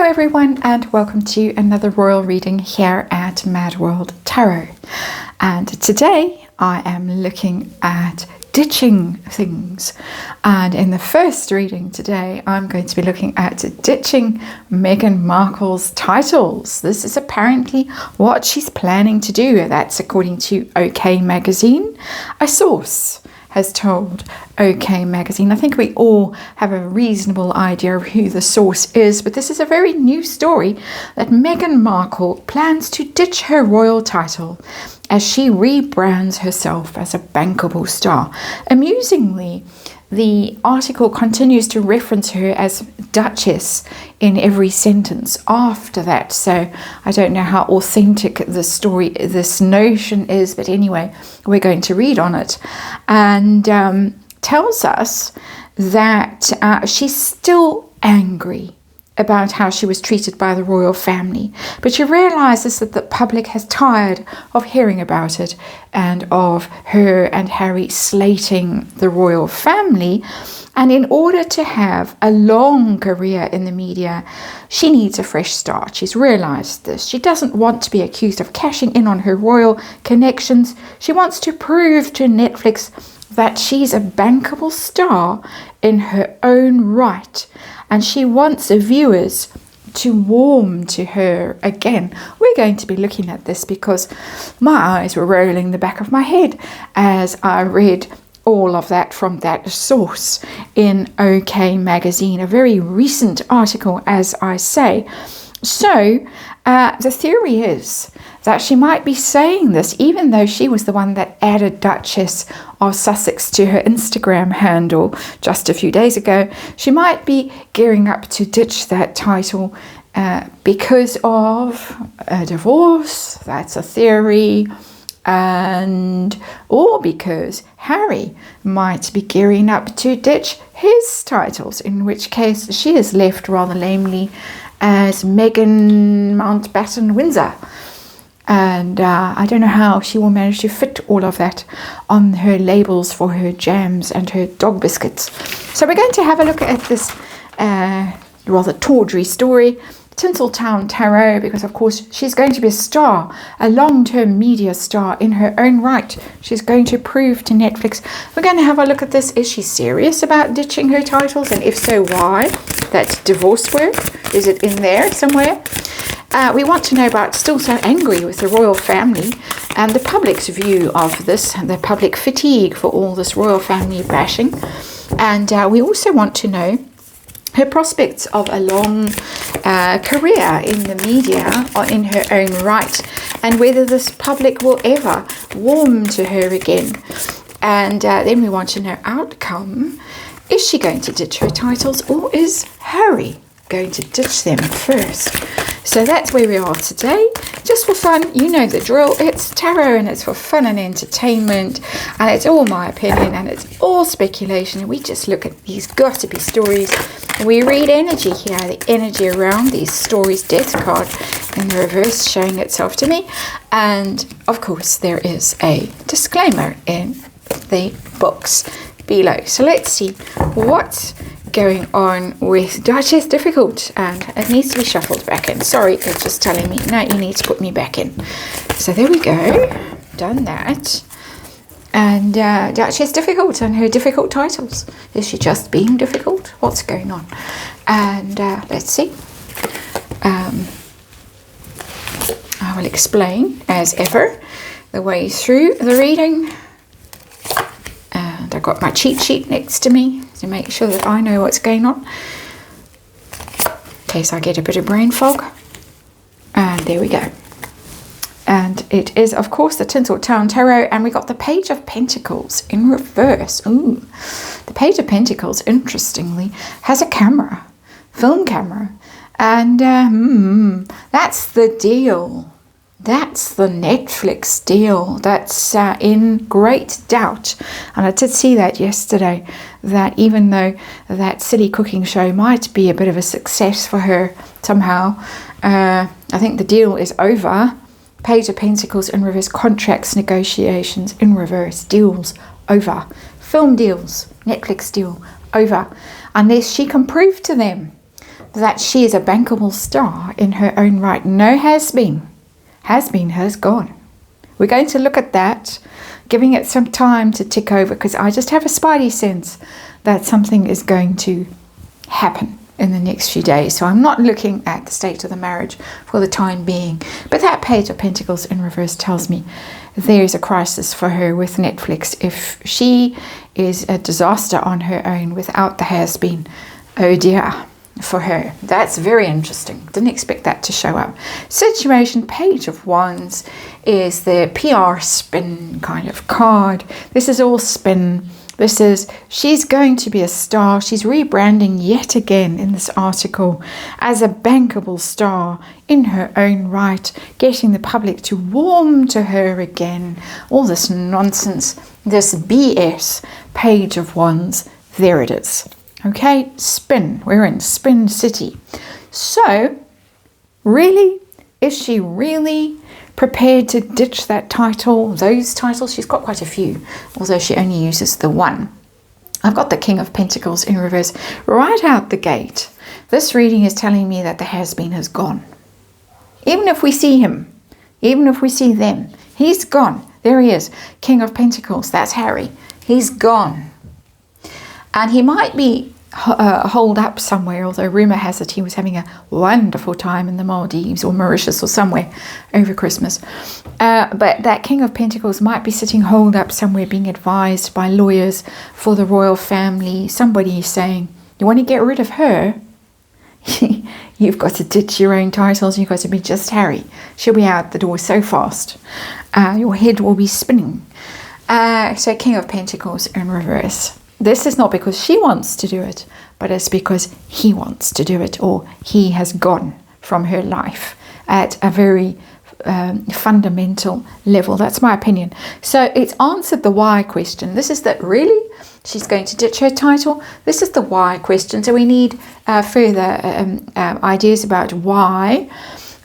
Hello everyone, and welcome to another royal reading here at MadWorldTarot. And today I am looking at ditching things. And in the first reading today, I'm going to be looking at ditching Meghan Markle's titles. This is apparently what she's planning to do. That's according to OK Magazine. A source has told OK Magazine. I think we all have a reasonable idea of who the source is, but this is a very new story that Meghan Markle plans to ditch her royal title as she rebrands herself as a bankable star. Amusingly, the article continues to reference her as Duchess in every sentence after that. So I don't know how authentic this notion is, but anyway, we're going to read on it. And tells us that she's still angry about how she was treated by the royal family, but she realizes that the public has tired of hearing about it and of her and Harry slating the royal family. And in order to have a long career in the media, she needs a fresh start. She's realized this. She doesn't want to be accused of cashing in on her royal connections. She wants to prove to Netflix that she's a bankable star in her own right, and she wants the viewers to warm to her again. We're going to be looking at this because my eyes were rolling the back of my head as I read all of that from that source in OK Magazine, a very recent article, as I say. So the theory is that she might be saying this even though she was the one that added Duchess of Sussex to her Instagram handle just a few days ago. She might be gearing up to ditch that title because of a divorce. That's a theory. Or because Harry might be gearing up to ditch his titles, in which case she is left rather lamely as Meghan Mountbatten Windsor. And I don't know how she will manage to fit all of that on her labels for her jams and her dog biscuits. So we're going to have a look at this rather tawdry story, Tinsel Tarot, because of course she's going to be a star, a long-term media star in her own right. She's going to prove to Netflix. We're going to have a look at this. Is she serious about ditching her titles? And if so, why? That divorce work, is it in there somewhere? We want to know about still so angry with the royal family and the public's view of this, the public fatigue for all this royal family bashing. And we also want to know her prospects of a long career in the media or in her own right, and whether this public will ever warm to her again. And then we want to know outcome. Is she going to ditch her titles, or is Harry going to ditch them first? So that's where we are today. Just for fun, you know the drill. It's tarot and it's for fun and entertainment, and it's all my opinion and it's all speculation, and we just look at these gossipy stories. We read energy here, the energy around these stories. Death card in the reverse showing itself to me. And of course there is a disclaimer in the box below. So let's see what's going on with Duchess. Difficult, and it needs to be shuffled back in. Sorry, it's just telling me, no, you need to put me back in. So there we go, done that. And Duchess difficult and her difficult titles. Is she just being difficult? What's going on? And let's see. I will explain, as ever, the way through the reading. And I've got my cheat sheet next to me to make sure that I know what's going on, in case I get a bit of brain fog. And there we go. And it is, of course, the Tinsel Tarot, and we got the Page of Pentacles in reverse. Ooh, the Page of Pentacles, interestingly, has a camera, film camera, and that's the deal. That's the Netflix deal that's in great doubt. And I did see that yesterday, that even though that silly cooking show might be a bit of a success for her somehow, I think the deal is over. Page of Pentacles in reverse, contracts, negotiations in reverse, deals over. Film deals, Netflix deal over. Unless she can prove to them that she is a bankable star in her own right. No has been. Has been, has gone. We're going to look at that, giving it some time to tick over, because I just have a spidey sense that something is going to happen in the next few days. So I'm not looking at the state of the marriage for the time being. But that Page of Pentacles in reverse tells me there's a crisis for her with Netflix. If she is a disaster on her own without the has been, oh dear, for her. That's very interesting. Didn't expect that to show up. Situation, Page of Wands, is the PR spin kind of card. This is all spin. This is, she's going to be a star. She's rebranding yet again in this article as a bankable star in her own right, getting the public to warm to her again. All this nonsense, this BS, Page of Wands, there it is. Okay, spin. We're in Spin City. So, really, is she really prepared to ditch that title, those titles? She's got quite a few, although she only uses the one. I've got the King of Pentacles in reverse right out the gate. This reading is telling me that the has-been has gone. Even if we see him, even if we see them, he's gone. There he is, King of Pentacles. That's Harry. He's gone. And he might be holed up somewhere, although rumour has it he was having a wonderful time in the Maldives or Mauritius or somewhere over Christmas. But that King of Pentacles might be sitting holed up somewhere, being advised by lawyers for the royal family. Somebody saying, you want to get rid of her? You've got to ditch your own titles. You've got to be just Harry. She'll be out the door so fast. Your head will be spinning. So King of Pentacles in reverse. This is not because she wants to do it, but it's because he wants to do it, or he has gone from her life at a very fundamental level. That's my opinion. So it's answered the why question. This is that really she's going to ditch her title. This is the why question. So we need further ideas about why.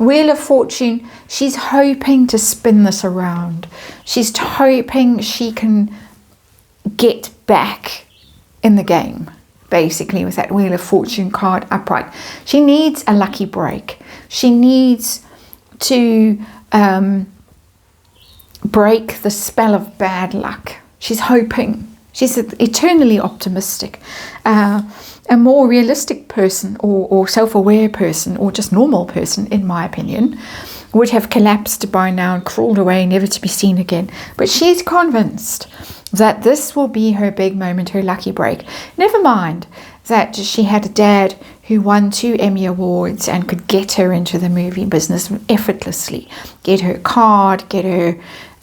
Wheel of Fortune, she's hoping to spin this around. She's hoping she can get back in the game, basically, with that Wheel of Fortune card upright. She needs a lucky break. She needs to break the spell of bad luck. She's hoping. She's eternally optimistic. A more realistic person, or self-aware person, or just normal person, in my opinion, would have collapsed by now and crawled away, never to be seen again. But she's convinced that this will be her big moment, her lucky break. Never mind that she had a dad who won 2 Emmy Awards and could get her into the movie business effortlessly. Get her card, get her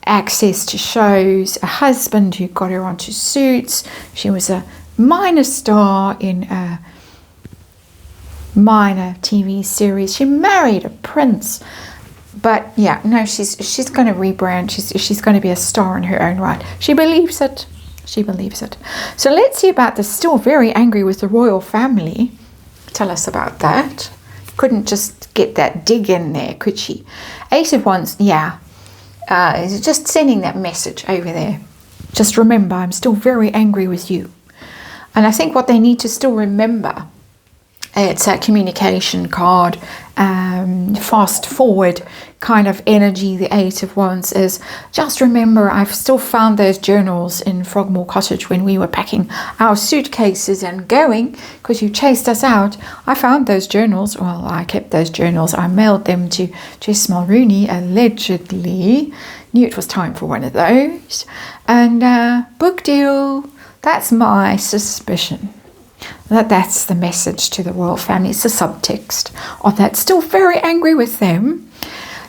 access to shows, a husband who got her onto Suits. She was a minor star in a minor TV series. She married a prince. But yeah, no, she's going to rebrand. She's going to be a star in her own right. She believes it. She believes it. So let's see about this. Still very angry with the royal family. Tell us about that. Couldn't just get that dig in there, could she? Ace of Wands, yeah. Just sending that message over there. Just remember, I'm still very angry with you. And I think what they need to still remember, it's a communication card, fast forward kind of energy. The Eight of Wands is, just remember, I've still found those journals in Frogmore Cottage when we were packing our suitcases and going, because you chased us out. I found those journals. Well, I kept those journals. I mailed them to Jess Mulrooney, allegedly. Knew it was time for one of those. And book deal. That's my suspicion. That's the message to the royal family. It's the subtext of that. Still very angry with them.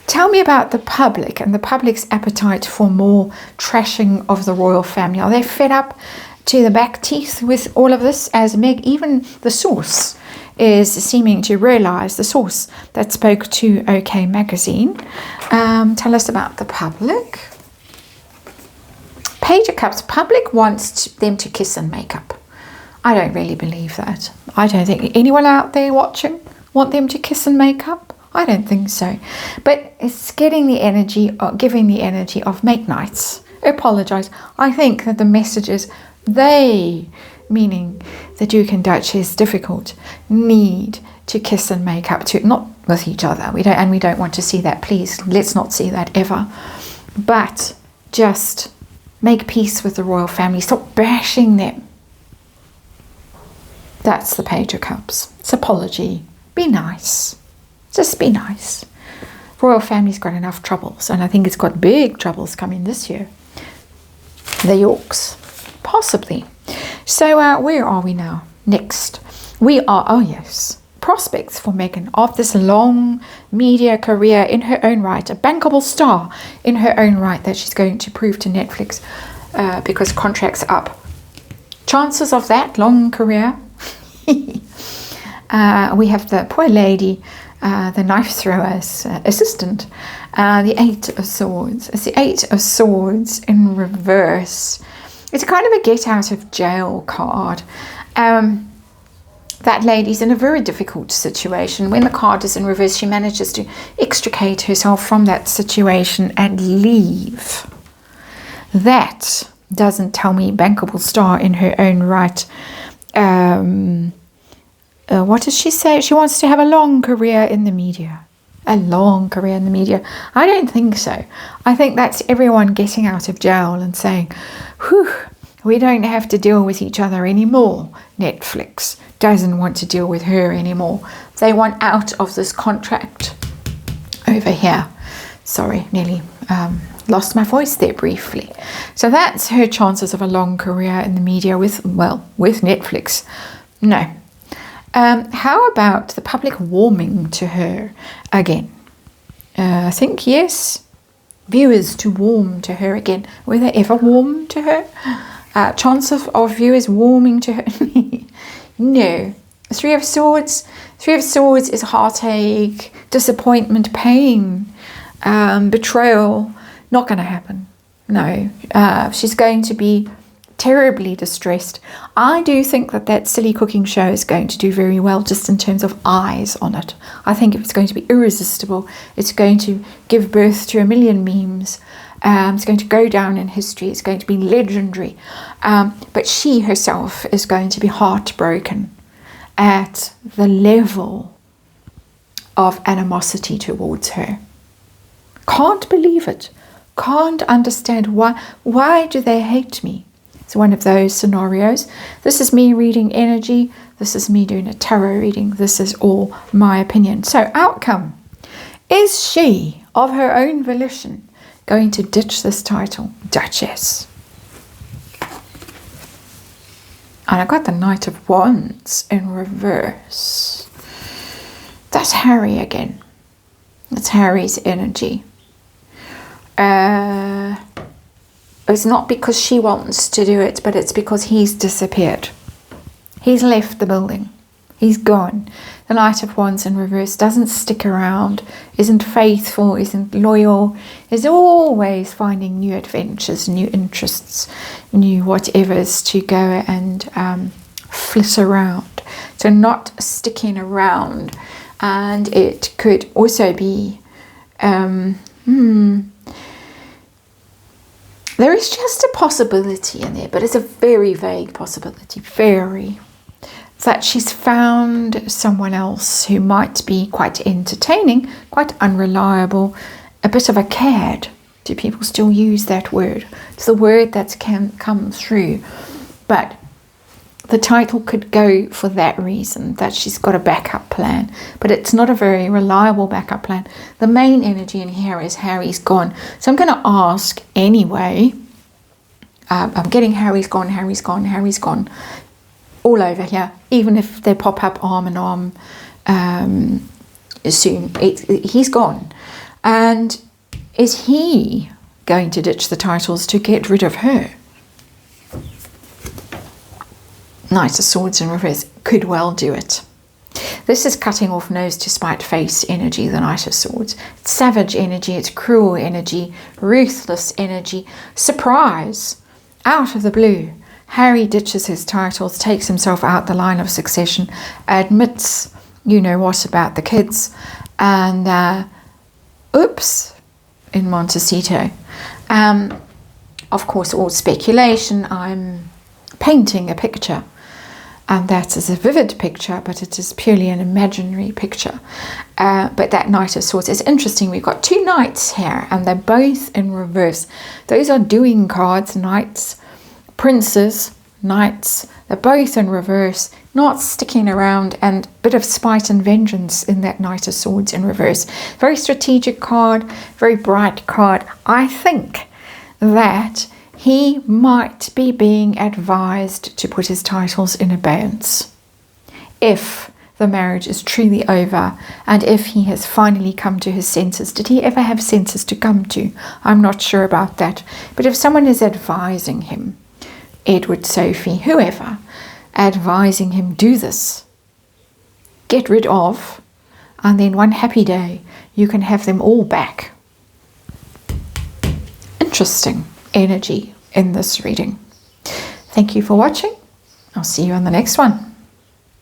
Tell me about the public and the public's appetite for more trashing of the royal family. Are they fed up to the back teeth with all of this? As Meg, even the source is seeming to realize, the source that spoke to OK Magazine. Tell us about the public. Page of Cups. Public wants them to kiss and make up. I don't really believe that. I don't think anyone out there watching want them to kiss and make up. I don't think so. But it's getting the energy, giving the energy of make nights. Apologize. I think that the message is they, meaning the Duke and Duchess, difficult, need to kiss and make up, to not with each other. We don't want to see that. Please, let's not see that ever. But just make peace with the royal family. Stop bashing them. That's the Page of Cups. It's apology. Be nice. Just be nice. Royal family's got enough troubles, and I think it's got big troubles coming this year. The Yorks, possibly. So where are we now? Next, we are, oh yes, prospects for Meghan of this long media career in her own right, a bankable star in her own right that she's going to prove to Netflix because contract's up. Chances of that long career. We have the poor lady, the knife thrower's assistant, the Eight of Swords. It's the Eight of Swords in reverse. It's kind of a get out of jail card. That lady's in a very difficult situation. When the card is in reverse, she manages to extricate herself from that situation and leave. That doesn't tell me bankable star in her own right. What does she say? She wants to have a long career in the media. A long career in the media. I don't think so. I think that's everyone getting out of jail and saying, whew, we don't have to deal with each other anymore. Netflix doesn't want to deal with her anymore. They want out of this contract over here. Sorry, nearly lost my voice there briefly. So that's her chances of a long career in the media with Netflix. No. How about the public warming to her again? I think yes. Viewers to warm to her again. Were they ever warm to her? Chance of viewers warming to her? No. Three of Swords. Three of Swords is heartache, disappointment, pain, betrayal. Not going to happen. No. She's going to be terribly distressed. I do think that silly cooking show is going to do very well just in terms of eyes on it. I think it's going to be irresistible. It's going to give birth to a million memes. It's going to go down in history. It's going to be legendary. But she herself is going to be heartbroken at the level of animosity towards her. Can't believe it. Can't understand why. Why do they hate me? It's one of those scenarios. This is me reading energy. This is me doing a tarot reading. This is all my opinion. So outcome. Is she, of her own volition, going to ditch this title? Duchess. And I got the Knight of Wands in reverse. That's Harry again. That's Harry's energy. It's not because she wants to do it, but it's because he's disappeared. He's left the building. He's gone. The Knight of Wands in reverse doesn't stick around, isn't faithful, isn't loyal, is always finding new adventures, new interests, new whatevers to go and flit around. So not sticking around. And it could also be there is just a possibility in there, but it's a very vague possibility, that she's found someone else who might be quite entertaining, quite unreliable, a bit of a cad. Do people still use that word? It's the word that's come through. But the title could go for that reason, that she's got a backup plan, but it's not a very reliable backup plan. The main energy in here is Harry's gone. So I'm going to ask anyway. I'm getting Harry's gone, Harry's gone, Harry's gone all over here, even if they pop up arm in arm soon. He's gone. And is he going to ditch the titles to get rid of her? Knight of Swords in reverse could well do it. This is cutting off nose to spite face energy, the Knight of Swords. It's savage energy, it's cruel energy, ruthless energy, surprise, out of the blue. Harry ditches his titles, takes himself out the line of succession, admits, you know what, about the kids, and oops, in Montecito. Of course, all speculation. I'm painting a picture. and that is a vivid picture, but it is purely an imaginary picture. But that Knight of Swords is interesting. We've got two knights here, and they're both in reverse. Those are doing cards, knights, princes, knights. They're both in reverse, not sticking around, and a bit of spite and vengeance in that Knight of Swords in reverse. Very strategic card, very bright card. I think that he might be being advised to put his titles in abeyance if the marriage is truly over, and if he has finally come to his senses. Did he ever have senses to come to? I'm not sure about that. But if someone is advising him, Edward, Sophie, whoever, advising him, do this, get rid of, and then one happy day you can have them all back. Interesting energy in this reading. Thank you for watching. I'll see you on the next one.